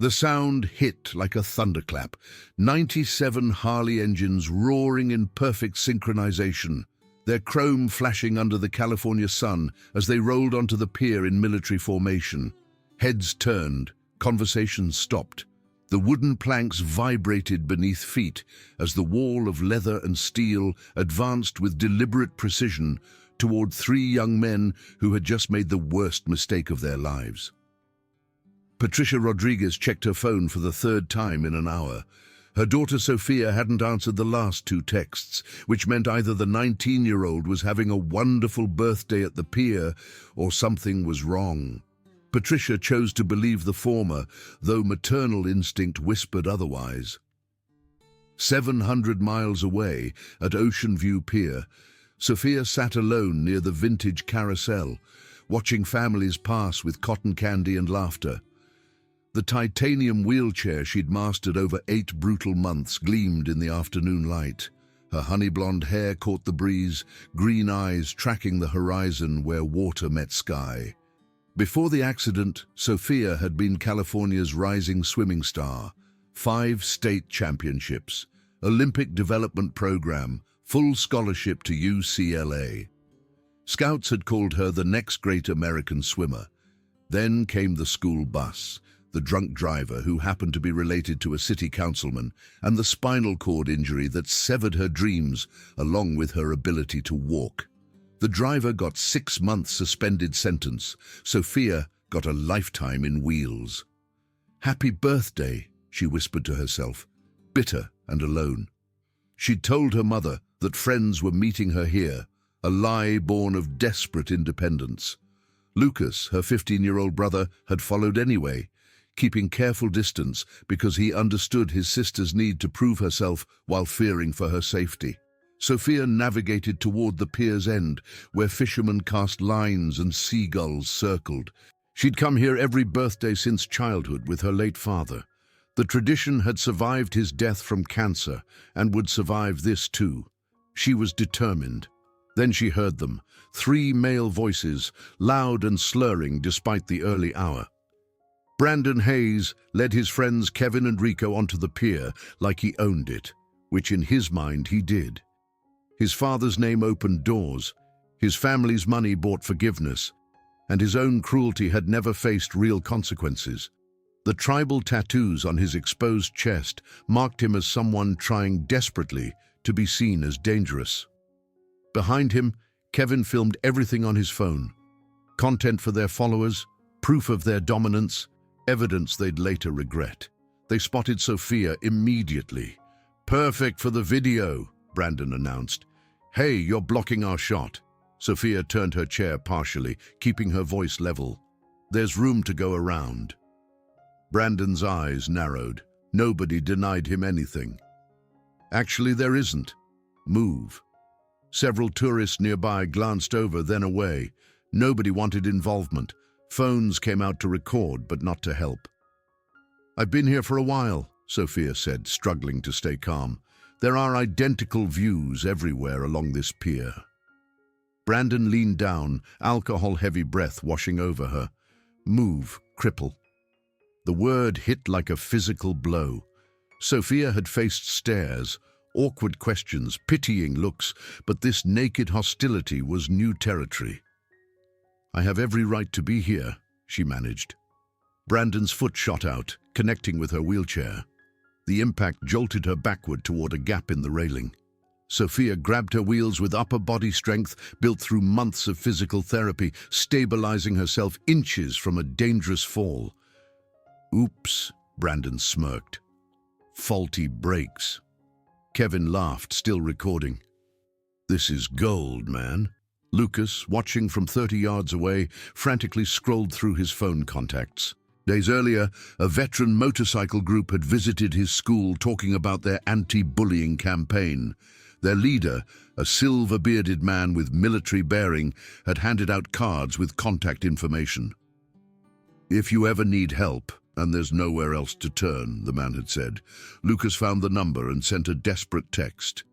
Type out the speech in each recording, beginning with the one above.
The sound hit like a thunderclap, 97 Harley engines roaring in perfect synchronization, their chrome flashing under the California sun as they rolled onto the pier in military formation. Heads turned, conversations stopped. The wooden planks vibrated beneath feet as the wall of leather and steel advanced with deliberate precision toward three young men who had just made the worst mistake of their lives. Patricia Rodriguez checked her phone for the third time in an hour. Her daughter Sophia hadn't answered the last two texts, which meant either the 19-year-old was having a wonderful birthday at the pier or something was wrong. Patricia chose to believe the former, though maternal instinct whispered otherwise. 700 miles away, at Ocean View Pier, Sophia sat alone near the vintage carousel, watching families pass with cotton candy and laughter. The titanium wheelchair she'd mastered over 8 brutal months gleamed in the afternoon light. Her honey-blonde hair caught the breeze, green eyes tracking the horizon where water met sky. Before the accident, Sophia had been California's rising swimming star. 5 state championships, Olympic development program, full scholarship to UCLA. Scouts had called her the next great American swimmer. Then came the school bus, the drunk driver who happened to be related to a city councilman, and the spinal cord injury that severed her dreams along with her ability to walk. The driver got 6 months suspended sentence. Sophia got a lifetime in wheels. "Happy birthday," she whispered to herself, bitter and alone. She'd told her mother that friends were meeting her here, a lie born of desperate independence. Lucas, her 15-year-old brother, had followed anyway, keeping careful distance because he understood his sister's need to prove herself while fearing for her safety. Sophia navigated toward the pier's end, where fishermen cast lines and seagulls circled. She'd come here every birthday since childhood with her late father. The tradition had survived his death from cancer and would survive this too. She was determined. Then she heard them, 3 male voices, loud and slurring despite the early hour. Brandon Hayes led his friends Kevin and Rico onto the pier like he owned it, which in his mind he did. His father's name opened doors, his family's money bought forgiveness, and his own cruelty had never faced real consequences. The tribal tattoos on his exposed chest marked him as someone trying desperately to be seen as dangerous. Behind him, Kevin filmed everything on his phone. Content for their followers, proof of their dominance, evidence they'd later regret. They spotted Sophia immediately. "Perfect for the video," Brandon announced. "Hey, you're blocking our shot." Sophia turned her chair partially, keeping her voice level. "There's room to go around." Brandon's eyes narrowed. Nobody denied him anything. "Actually, there isn't. Move." Several tourists nearby glanced over, then away. Nobody wanted involvement. Phones came out to record, but not to help. "I've been here for a while," Sophia said, struggling to stay calm. "There are identical views everywhere along this pier." Brandon leaned down, alcohol-heavy breath washing over her. "Move, cripple." The word hit like a physical blow. Sophia had faced stares, awkward questions, pitying looks, but this naked hostility was new territory. "I have every right to be here," she managed. Brandon's foot shot out, connecting with her wheelchair. The impact jolted her backward toward a gap in the railing. Sophia grabbed her wheels with upper body strength built through months of physical therapy, stabilizing herself inches from a dangerous fall. "Oops," Brandon smirked. "Faulty brakes." Kevin laughed, still recording. "This is gold, man." Lucas, watching from 30 yards away, frantically scrolled through his phone contacts. Days earlier, a veteran motorcycle group had visited his school talking about their anti-bullying campaign. Their leader, a silver-bearded man with military bearing, had handed out cards with contact information. "If you ever need help, and there's nowhere else to turn," the man had said. Lucas found the number and sent a desperate text.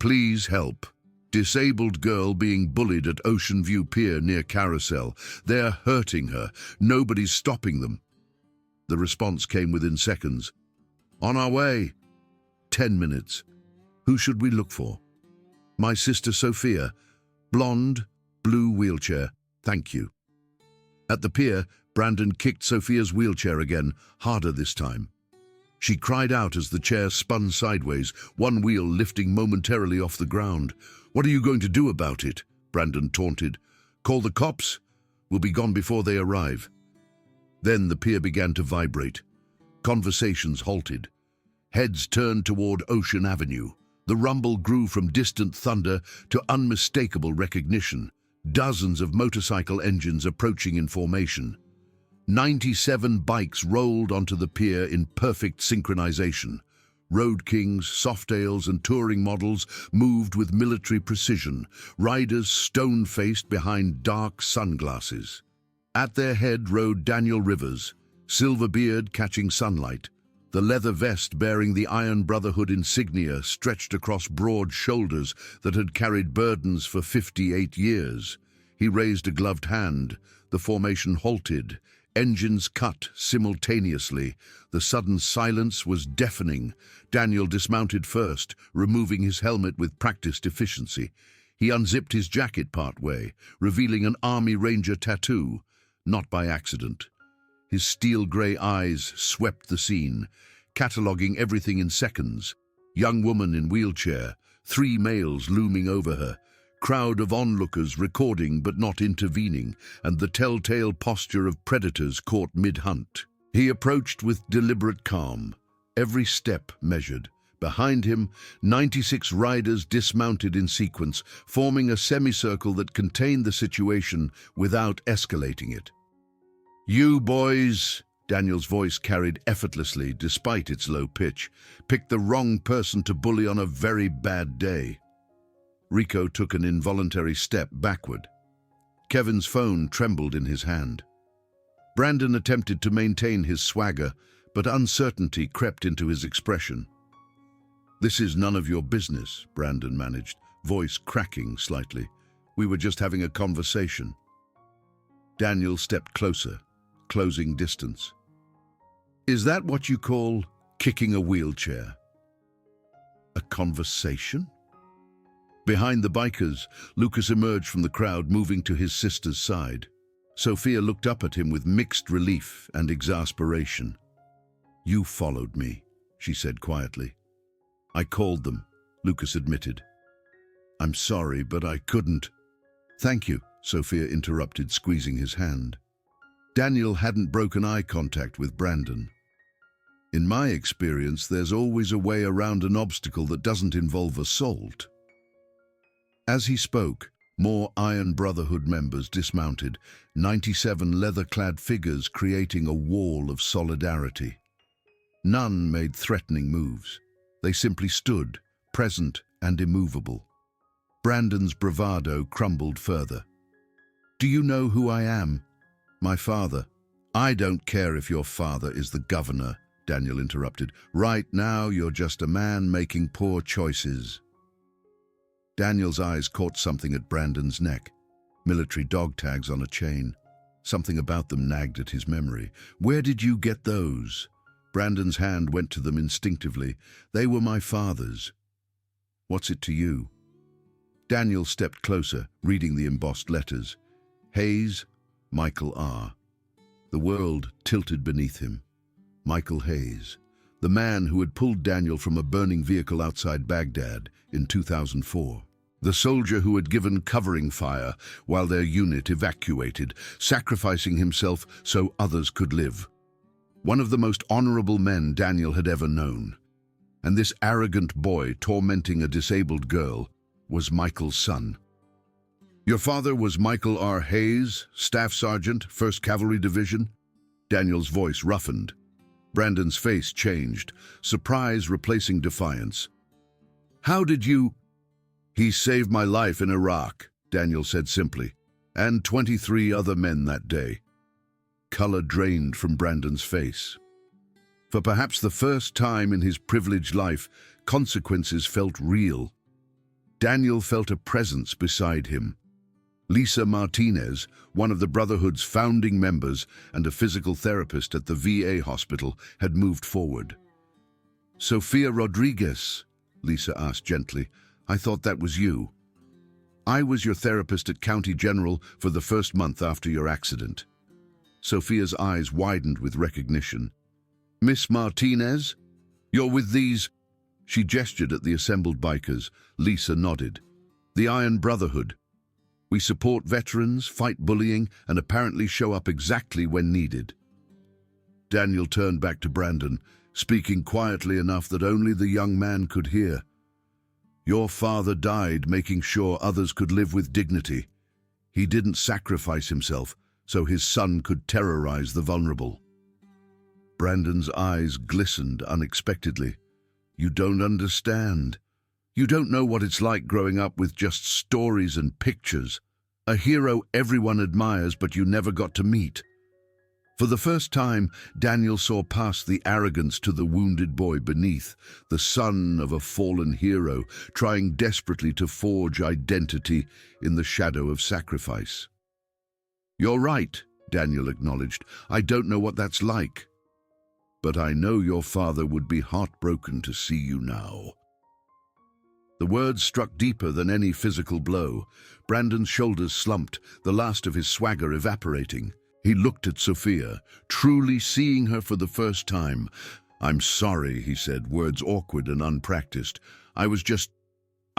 "Please help. Disabled girl being bullied at Ocean View Pier near Carousel. They're hurting her. Nobody's stopping them." The response came within seconds. On our way. 10 minutes. Who should we look for? My sister Sophia. Blonde, blue wheelchair. Thank you. At the pier, Brandon kicked Sophia's wheelchair again, harder this time. She cried out as the chair spun sideways, one wheel lifting momentarily off the ground. What are you going to do about it? Brandon taunted. Call the cops? We'll be gone before they arrive. Then the pier began to vibrate. Conversations halted. Heads turned toward Ocean Avenue. The rumble grew from distant thunder to unmistakable recognition. Dozens of motorcycle engines approaching in formation. 97 bikes rolled onto the pier in perfect synchronization. Road kings, Softails, and touring models moved with military precision, riders stone-faced behind dark sunglasses. At their head rode Daniel Rivers, silver beard catching sunlight. The leather vest bearing the Iron Brotherhood insignia stretched across broad shoulders that had carried burdens for 58 years. He raised a gloved hand. The formation halted. Engines cut simultaneously. The sudden silence was deafening. Daniel dismounted first, removing his helmet with practiced efficiency. He unzipped his jacket partway, revealing an Army Ranger tattoo, not by accident. His steel-gray eyes swept the scene, cataloging everything in seconds. Young woman in wheelchair, 3 males looming over her, crowd of onlookers recording but not intervening, and the telltale posture of predators caught mid-hunt. He approached with deliberate calm, every step measured. Behind him, 96 riders dismounted in sequence, forming a semicircle that contained the situation without escalating it. You boys, Daniel's voice carried effortlessly despite its low pitch, picked the wrong person to bully on a very bad day. Rico took an involuntary step backward. Kevin's phone trembled in his hand. Brandon attempted to maintain his swagger, but uncertainty crept into his expression. This is none of your business, Brandon managed, voice cracking slightly. We were just having a conversation. Daniel stepped closer, closing distance. Is that what you call kicking a wheelchair? A conversation? Behind the bikers, Lucas emerged from the crowd, moving to his sister's side. Sophia looked up at him with mixed relief and exasperation. You followed me, she said quietly. I called them, Lucas admitted. I'm sorry, but I couldn't. Thank you, Sophia interrupted, squeezing his hand. Daniel hadn't broken eye contact with Brandon. In my experience, there's always a way around an obstacle that doesn't involve assault. As he spoke, more Iron Brotherhood members dismounted, 97 leather-clad figures creating a wall of solidarity. None made threatening moves. They simply stood, present and immovable. Brandon's bravado crumbled further. Do you know who I am? My father. I don't care if your father is the governor, Daniel interrupted. Right now, you're just a man making poor choices. Daniel's eyes caught something at Brandon's neck. Military dog tags on a chain. Something about them nagged at his memory. Where did you get those? Brandon's hand went to them instinctively. They were my father's. What's it to you? Daniel stepped closer, reading the embossed letters. Hayes, Michael R. The world tilted beneath him. Michael Hayes, the man who had pulled Daniel from a burning vehicle outside Baghdad in 2004. The soldier who had given covering fire while their unit evacuated, sacrificing himself so others could live. One of the most honorable men Daniel had ever known. And this arrogant boy tormenting a disabled girl was Michael's son. Your father was Michael R. Hayes, Staff Sergeant, 1st Cavalry Division? Daniel's voice roughened. Brandon's face changed, surprise replacing defiance. How did you... He saved my life in Iraq, Daniel said simply, and 23 other men that day. Color drained from Brandon's face. For perhaps the first time in his privileged life, consequences felt real. Daniel felt a presence beside him. Lisa Martinez, one of the Brotherhood's founding members and a physical therapist at the VA hospital, had moved forward. "Sofia Rodriguez," Lisa asked gently, "I thought that was you. I was your therapist at County General for the first month after your accident." Sofia's eyes widened with recognition. "Miss Martinez? You're with these—" She gestured at the assembled bikers. Lisa nodded. "The Iron Brotherhood. We support veterans, fight bullying, and apparently show up exactly when needed." Daniel turned back to Brandon, speaking quietly enough that only the young man could hear. "Your father died making sure others could live with dignity. He didn't sacrifice himself so his son could terrorize the vulnerable." Brandon's eyes glistened unexpectedly. "You don't understand. You don't know what it's like growing up with just stories and pictures. A hero everyone admires but you never got to meet." For the first time, Daniel saw past the arrogance to the wounded boy beneath, the son of a fallen hero, trying desperately to forge identity in the shadow of sacrifice. "You're right," Daniel acknowledged. "I don't know what that's like. But I know your father would be heartbroken to see you now." The words struck deeper than any physical blow. Brandon's shoulders slumped, the last of his swagger evaporating. He looked at Sofia, truly seeing her for the first time. "I'm sorry," he said, words awkward and unpracticed. I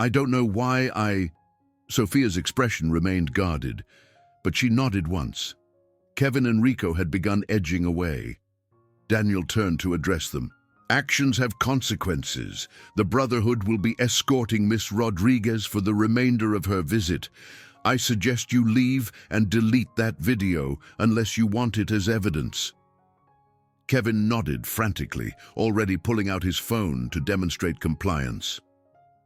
don't know why." Sofia's expression remained guarded, but she nodded once. Kevin and Rico had begun edging away. Daniel turned to address them. "Actions have consequences. The Brotherhood will be escorting Miss Rodriguez for the remainder of her visit. I suggest you leave and delete that video unless you want it as evidence." Kevin nodded frantically, already pulling out his phone to demonstrate compliance.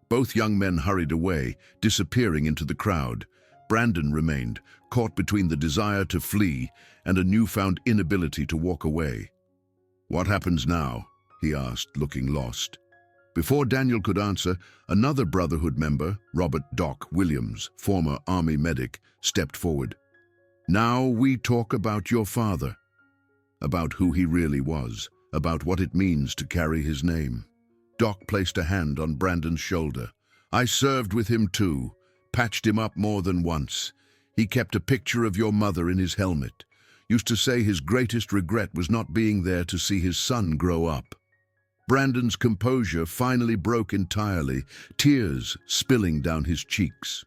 Both young men hurried away, disappearing into the crowd. Brandon remained, caught between the desire to flee and a newfound inability to walk away. "What happens now?" he asked, looking lost. Before Daniel could answer, another Brotherhood member, Robert "Doc" Williams, former Army medic, stepped forward. "Now we talk about your father, about who he really was, about what it means to carry his name." Doc placed a hand on Brandon's shoulder. "I served with him too, patched him up more than once. He kept a picture of your mother in his helmet. Used to say his greatest regret was not being there to see his son grow up." Brandon's composure finally broke entirely, tears spilling down his cheeks.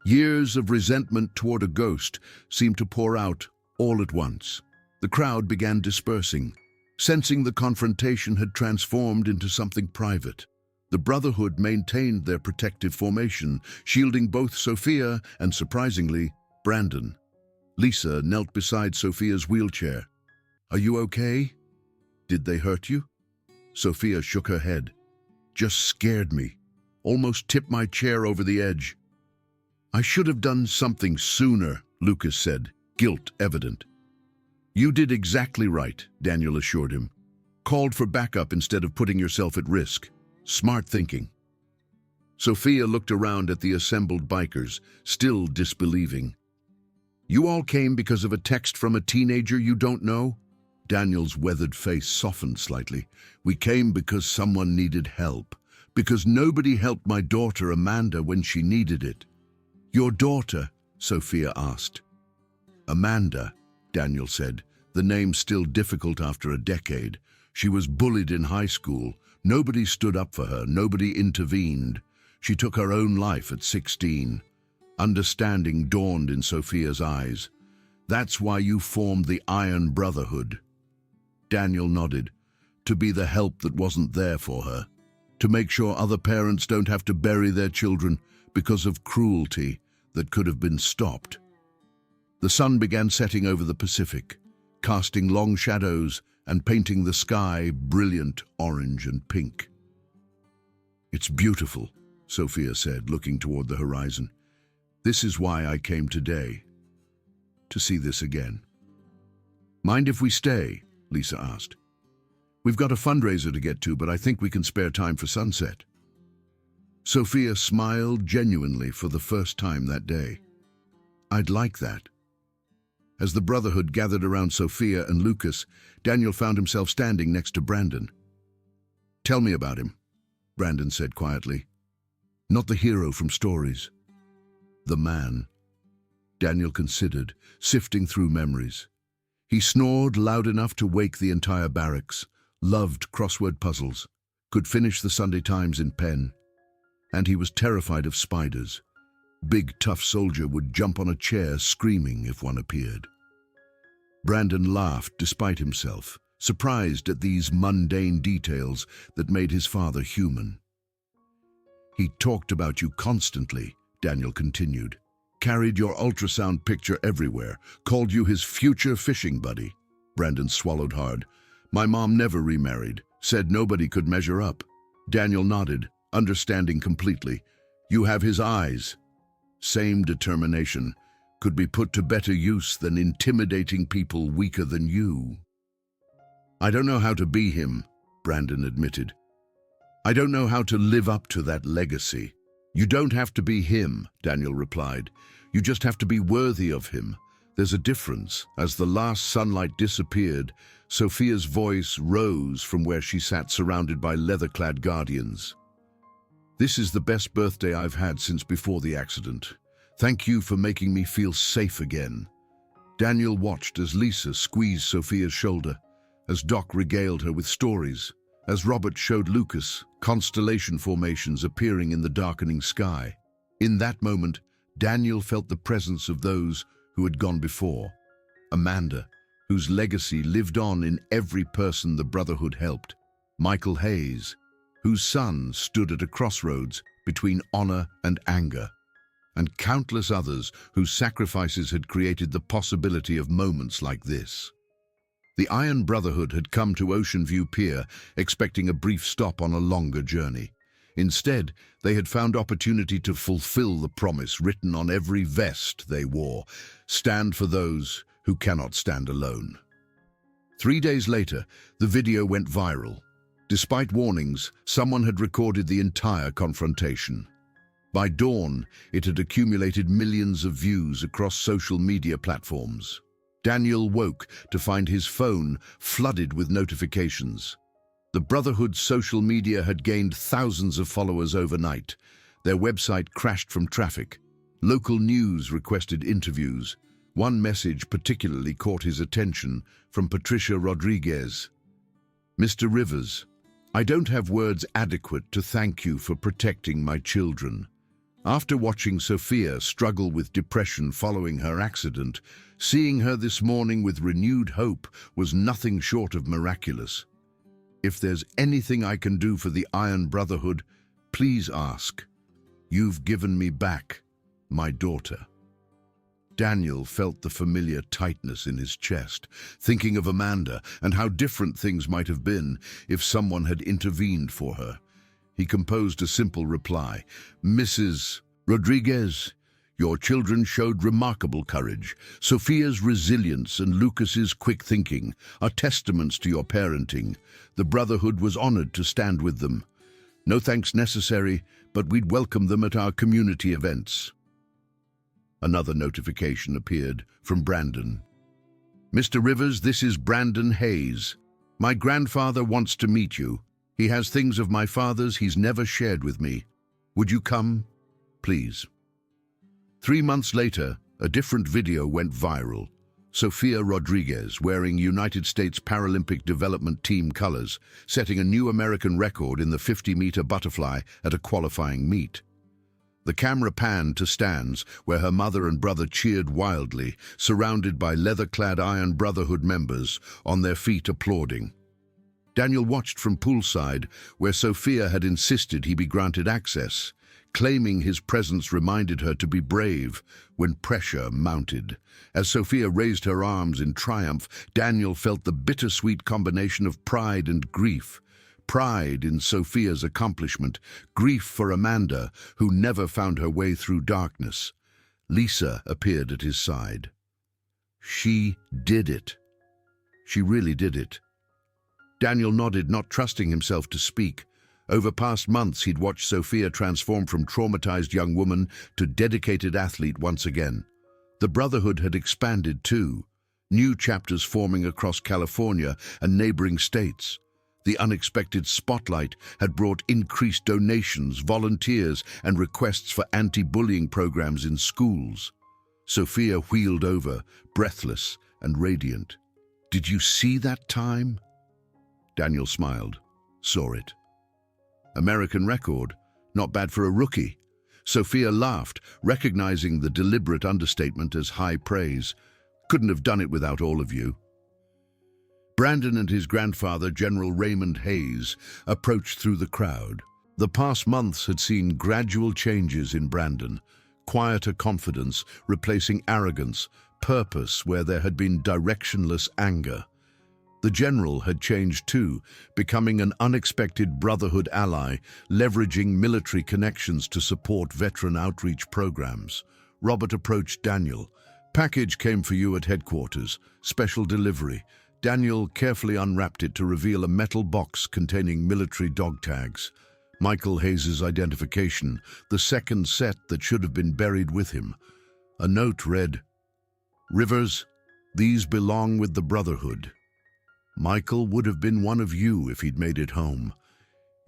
Years of resentment toward a ghost seemed to pour out all at once. The crowd began dispersing, sensing the confrontation had transformed into something private. The Brotherhood maintained their protective formation, shielding both Sofia and, surprisingly, Brandon. Lisa knelt beside Sofia's wheelchair. "Are you okay? Did they hurt you?" Sofia shook her head. "Just scared me. Almost tipped my chair over the edge." "I should have done something sooner," Lucas said, guilt evident. "You did exactly right," Daniel assured him. "Called for backup instead of putting yourself at risk. Smart thinking." Sofia looked around at the assembled bikers, still disbelieving. "You all came because of a text from a teenager you don't know?" Daniel's weathered face softened slightly. "We came because someone needed help. Because nobody helped my daughter Amanda when she needed it." "Your daughter?" Sofia asked. "Amanda," Daniel said, the name still difficult after a decade. "She was bullied in high school. Nobody stood up for her. Nobody intervened. She took her own life at 16. Understanding dawned in Sofia's eyes. "That's why you formed the Iron Brotherhood." Daniel nodded. "To be the help that wasn't there for her. To make sure other parents don't have to bury their children because of cruelty that could have been stopped." The sun began setting over the Pacific, casting long shadows and painting the sky brilliant orange and pink. "It's beautiful," Sofia said, looking toward the horizon. "This is why I came today, to see this again." "Mind if we stay?" Lisa asked. "We've got a fundraiser to get to, but I think we can spare time for sunset." Sofia smiled genuinely for the first time that day. I'd like that. As the Brotherhood gathered around Sophia and Lucas, Daniel found himself standing next to Brandon. "Tell me about him," Brandon said quietly. "Not the hero from stories. The man." Daniel considered, sifting through memories. He snored loud enough to wake the entire barracks, loved crossword puzzles, could finish the Sunday Times in pen. And he was terrified of spiders. Big, tough soldier would jump on a chair screaming if one appeared. Brandon laughed despite himself, surprised at these mundane details that made his father human. "He talked about you constantly," Daniel continued. "Carried your ultrasound picture everywhere, called you his future fishing buddy." Brandon swallowed hard. "My mom never remarried, said nobody could measure up." Daniel nodded, understanding completely. "You have his eyes. Same determination. Could be put to better use than intimidating people weaker than you." "I don't know how to be him," Brandon admitted. "I don't know how to live up to that legacy." "You don't have to be him," Daniel replied. "You just have to be worthy of him. There's a difference." As the last sunlight disappeared, Sophia's voice rose from where she sat surrounded by leather-clad guardians. "This is the best birthday I've had since before the accident. Thank you for making me feel safe again." Daniel watched as Lisa squeezed Sophia's shoulder, as Doc regaled her with stories, as Robert showed Lucas constellation formations appearing in the darkening sky. In that moment, Daniel felt the presence of those who had gone before. Amanda, whose legacy lived on in every person the Brotherhood helped. Michael Hayes, whose son stood at a crossroads between honor and anger. And countless others whose sacrifices had created the possibility of moments like this. The Iron Brotherhood had come to Ocean View Pier expecting a brief stop on a longer journey. Instead, they had found opportunity to fulfill the promise written on every vest they wore: stand for those who cannot stand alone. 3 days later, the video went viral. Despite warnings, someone had recorded the entire confrontation. By dawn, it had accumulated millions of views across social media platforms. Daniel woke to find his phone flooded with notifications. The Brotherhood's social media had gained thousands of followers overnight. Their website crashed from traffic. Local news requested interviews. One message particularly caught his attention from Patricia Rodriguez. "Mr. Rivers, I don't have words adequate to thank you for protecting my children. After watching Sophia struggle with depression following her accident, seeing her this morning with renewed hope was nothing short of miraculous. If there's anything I can do for the Iron Brotherhood, please ask. You've given me back my daughter." Daniel felt the familiar tightness in his chest, thinking of Amanda and how different things might have been if someone had intervened for her. He composed a simple reply: "Mrs. Rodriguez, your children showed remarkable courage. Sophia's resilience and Lucas's quick thinking are testaments to your parenting. The Brotherhood was honored to stand with them. No thanks necessary, but we'd welcome them at our community events." Another notification appeared from Brandon. "Mr. Rivers, this is Brandon Hayes. My grandfather wants to meet you. He has things of my father's he's never shared with me. Would you come, please?" 3 months later, a different video went viral. Sophia Rodriguez wearing United States Paralympic Development Team colors, setting a new American record in the 50-meter butterfly at a qualifying meet. The camera panned to stands where her mother and brother cheered wildly, surrounded by leather-clad Iron Brotherhood members on their feet applauding. Daniel watched from poolside, where Sophia had insisted he be granted access, claiming his presence reminded her to be brave when pressure mounted. As Sophia raised her arms in triumph, Daniel felt the bittersweet combination of pride and grief. Pride in Sophia's accomplishment, grief for Amanda, who never found her way through darkness. Lisa appeared at his side. She did it. She really did it. Daniel nodded, not trusting himself to speak. Over past months, he'd watched Sophia transform from traumatized young woman to dedicated athlete once again. The Brotherhood had expanded too, new chapters forming across California and neighboring states. The unexpected spotlight had brought increased donations, volunteers, and requests for anti-bullying programs in schools. Sophia wheeled over, breathless and radiant. "Did you see that time?" Daniel smiled. "Saw it. American record. Not bad for a rookie." Sophia laughed, recognizing the deliberate understatement as high praise. "Couldn't have done it without all of you." Brandon and his grandfather, General Raymond Hayes, approached through the crowd. The past months had seen gradual changes in Brandon, quieter confidence replacing arrogance, purpose where there had been directionless anger. The general had changed too, becoming an unexpected Brotherhood ally, leveraging military connections to support veteran outreach programs. Robert approached Daniel. "Package came for you at headquarters. Special delivery." Daniel carefully unwrapped it to reveal a metal box containing military dog tags. Michael Hayes's identification, the second set that should have been buried with him. A note read, "Rivers, these belong with the Brotherhood. Michael would have been one of you if he'd made it home.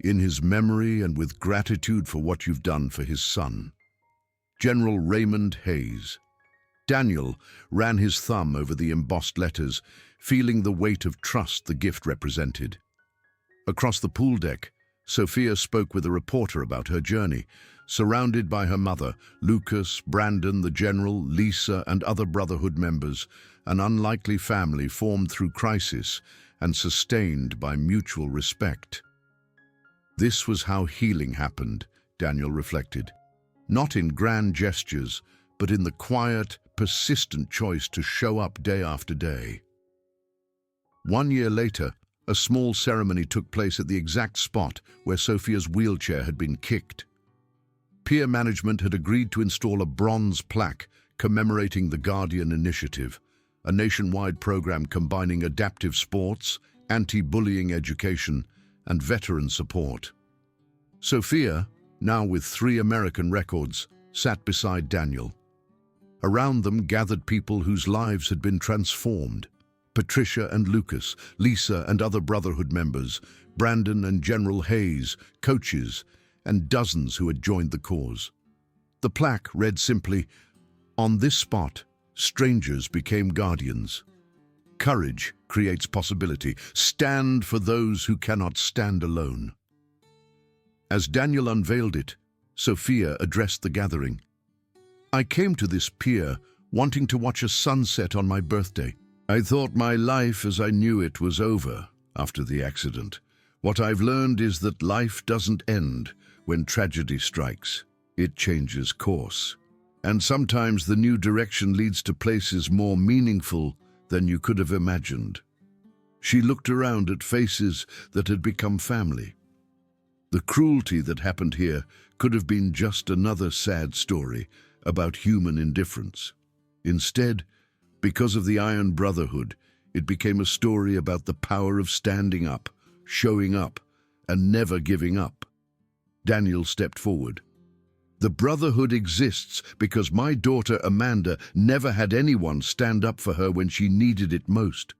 In his memory and with gratitude for what you've done for his son. General Raymond Hayes." Daniel ran his thumb over the embossed letters, feeling the weight of trust the gift represented. Across the pool deck, Sophia spoke with a reporter about her journey. Surrounded by her mother, Lucas, Brandon, the general, Lisa, and other Brotherhood members, an unlikely family formed through crisis and sustained by mutual respect. This was how healing happened, Daniel reflected. Not in grand gestures, but in the quiet, persistent choice to show up day after day. 1 year later, a small ceremony took place at the exact spot where Sophia's wheelchair had been kicked. Peer management had agreed to install a bronze plaque commemorating the Guardian Initiative, a nationwide program combining adaptive sports, anti-bullying education, and veteran support. Sophia, now with 3 American records, sat beside Daniel. Around them gathered people whose lives had been transformed. Patricia and Lucas, Lisa and other Brotherhood members, Brandon and General Hayes, coaches, and dozens who had joined the cause. The plaque read simply, "On this spot, strangers became guardians. Courage creates possibility. Stand for those who cannot stand alone." As Daniel unveiled it, Sophia addressed the gathering. "I came to this pier wanting to watch a sunset on my birthday. I thought my life as I knew it was over after the accident. What I've learned is that life doesn't end when tragedy strikes. It changes course. And sometimes the new direction leads to places more meaningful than you could have imagined." She looked around at faces that had become family. The cruelty that happened here could have been just another sad story about human indifference. Instead, because of the Iron Brotherhood, it became a story about the power of standing up, showing up, and never giving up. Daniel stepped forward. "The Brotherhood exists because my daughter Amanda never had anyone stand up for her when she needed it most.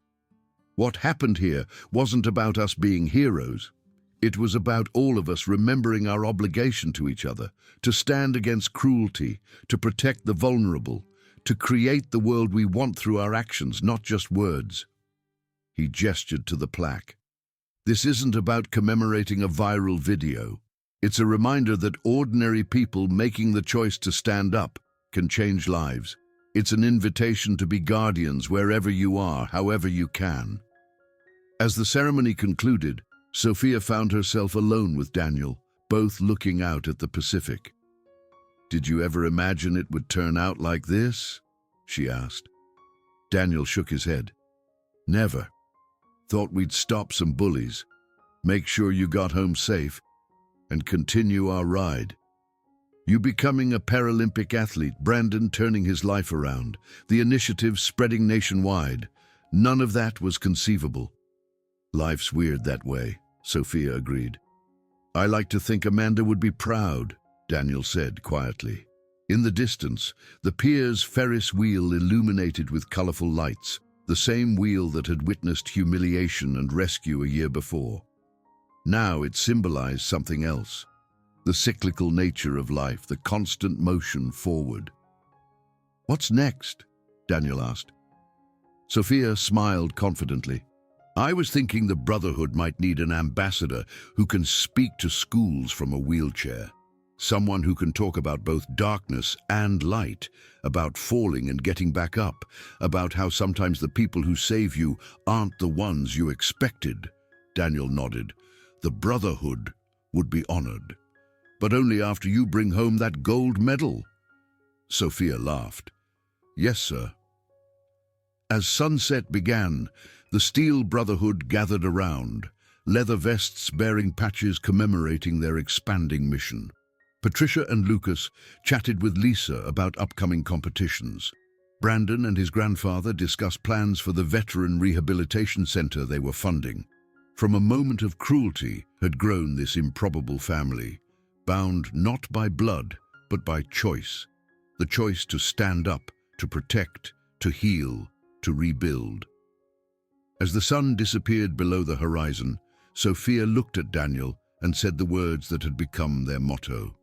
What happened here wasn't about us being heroes. It was about all of us remembering our obligation to each other, to stand against cruelty, to protect the vulnerable, to create the world we want through our actions, not just words." He gestured to the plaque. "This isn't about commemorating a viral video. It's a reminder that ordinary people making the choice to stand up can change lives. It's an invitation to be guardians wherever you are, however you can." As the ceremony concluded, Sophia found herself alone with Daniel, both looking out at the Pacific. "Did you ever imagine it would turn out like this?" she asked. Daniel shook his head. "Never. Thought we'd stop some bullies, make sure you got home safe, and continue our ride. You becoming a Paralympic athlete, Brandon turning his life around, the initiative spreading nationwide. None of that was conceivable." "Life's weird that way," Sophia agreed. "I like to think Amanda would be proud," Daniel said quietly. In the distance, the pier's Ferris wheel illuminated with colorful lights, the same wheel that had witnessed humiliation and rescue a year before. Now it symbolized something else, the cyclical nature of life, the constant motion forward. "What's next?" Daniel asked. Sophia smiled confidently. "I was thinking the Brotherhood might need an ambassador who can speak to schools from a wheelchair. Someone who can talk about both darkness and light, about falling and getting back up, about how sometimes the people who save you aren't the ones you expected." Daniel nodded. "The Brotherhood would be honored, but only after you bring home that gold medal." Sophia laughed. "Yes, sir." As sunset began, the Steel Brotherhood gathered around, leather vests bearing patches commemorating their expanding mission. Patricia and Lucas chatted with Lisa about upcoming competitions. Brandon and his grandfather discussed plans for the veteran rehabilitation center they were funding. From a moment of cruelty had grown this improbable family, bound not by blood, but by choice. The choice to stand up, to protect, to heal, to rebuild. As the sun disappeared below the horizon, Sophia looked at Daniel and said the words that had become their motto: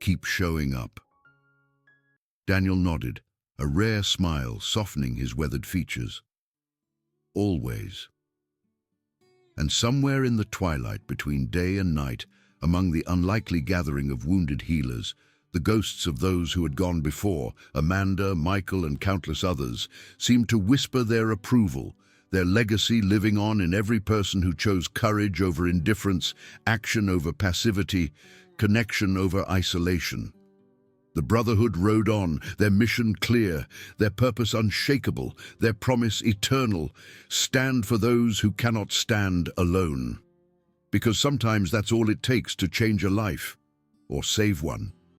"Keep showing up." Daniel nodded, a rare smile softening his weathered features. "Always." And somewhere in the twilight between day and night, among the unlikely gathering of wounded healers, the ghosts of those who had gone before, Amanda, Michael, and countless others, seemed to whisper their approval, their legacy living on in every person who chose courage over indifference, action over passivity, connection over isolation. The Brotherhood rode on, their mission clear, their purpose unshakable, their promise eternal: stand for those who cannot stand alone. Because sometimes that's all it takes to change a life, or save one.